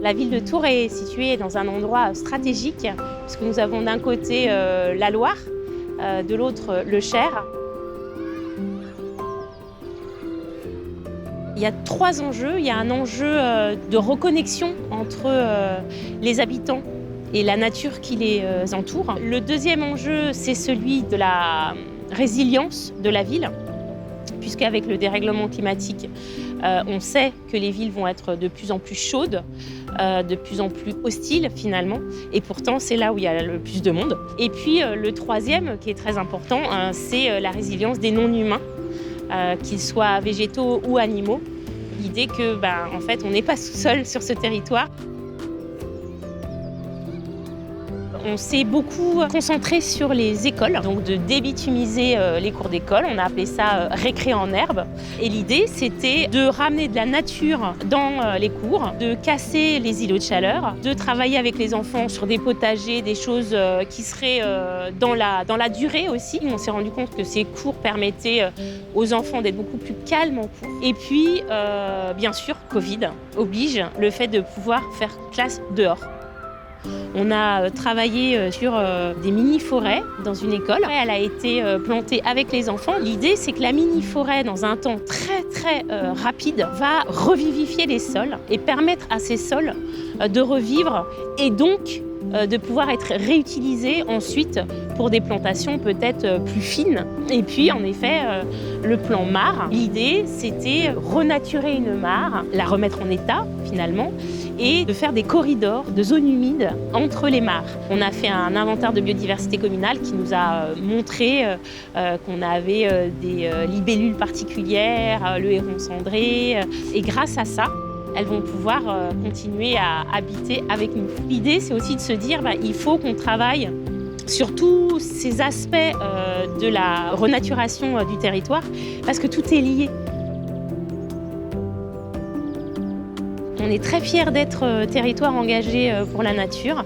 La ville de Tours est située dans un endroit stratégique, puisque nous avons d'un côté la Loire, de l'autre le Cher. Il y a 3 enjeux. Il y a un enjeu de reconnexion entre les habitants et la nature qui les entoure. Le deuxième enjeu, c'est celui de la résilience de la ville, puisqu'avec le dérèglement climatique, on sait que les villes vont être de plus en plus chaudes, de plus en plus hostiles finalement, et pourtant c'est là où il y a le plus de monde. Et puis le troisième, qui est très important, c'est la résilience des non-humains, qu'ils soient végétaux ou animaux. L'idée que, en fait, on n'est pas seul sur ce territoire. On s'est beaucoup concentré sur les écoles, donc de débitumiser les cours d'école. On a appelé ça récré en herbe. Et l'idée, c'était de ramener de la nature dans les cours, de casser les îlots de chaleur, de travailler avec les enfants sur des potagers, des choses qui seraient dans la durée aussi. On s'est rendu compte que ces cours permettaient aux enfants d'être beaucoup plus calmes en cours. Et puis, bien sûr, Covid oblige le fait de pouvoir faire classe dehors. On a travaillé sur des mini-forêts dans une école. Elle a été plantée avec les enfants. L'idée, c'est que la mini-forêt, dans un temps très rapide, va revivifier les sols et permettre à ces sols de revivre et donc de pouvoir être réutilisés ensuite pour des plantations peut-être plus fines. Et puis, en effet, le plan mare, l'idée, c'était renaturer une mare, la remettre en état finalement, et de faire des corridors de zones humides entre les mares. On a fait un inventaire de biodiversité communale qui nous a montré qu'on avait des libellules particulières, le héron cendré, et grâce à ça, elles vont pouvoir continuer à habiter avec nous. L'idée, c'est aussi de se dire il faut qu'on travaille sur tous ces aspects de la renaturation du territoire, parce que tout est lié. On est très fiers d'être territoire engagé pour la nature.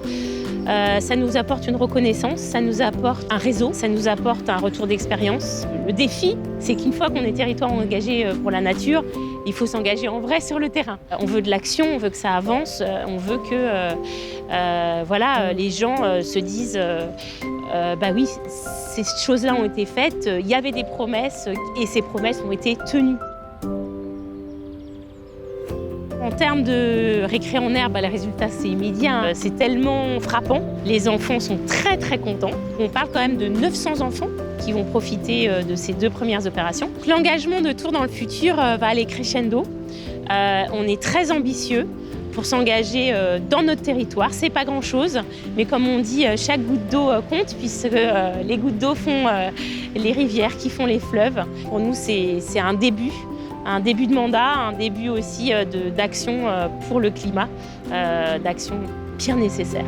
Ça nous apporte une reconnaissance, ça nous apporte un réseau, ça nous apporte un retour d'expérience. Le défi, c'est qu'une fois qu'on est territoire engagé pour la nature, il faut s'engager en vrai sur le terrain. On veut de l'action, on veut que ça avance, on veut que les gens se disent oui, ces choses-là ont été faites, il y avait des promesses et ces promesses ont été tenues. En termes de récré en herbe, le résultat c'est immédiat, c'est tellement frappant. Les enfants sont très contents. On parle quand même de 900 enfants qui vont profiter de ces 2 premières opérations. L'engagement de Tours dans le futur va aller crescendo. On est très ambitieux pour s'engager dans notre territoire. C'est pas grand-chose, mais comme on dit, chaque goutte d'eau compte, puisque les gouttes d'eau font les rivières, qui font les fleuves. Pour nous, c'est un début de mandat, un début aussi d'action pour le climat, d'action bien nécessaire.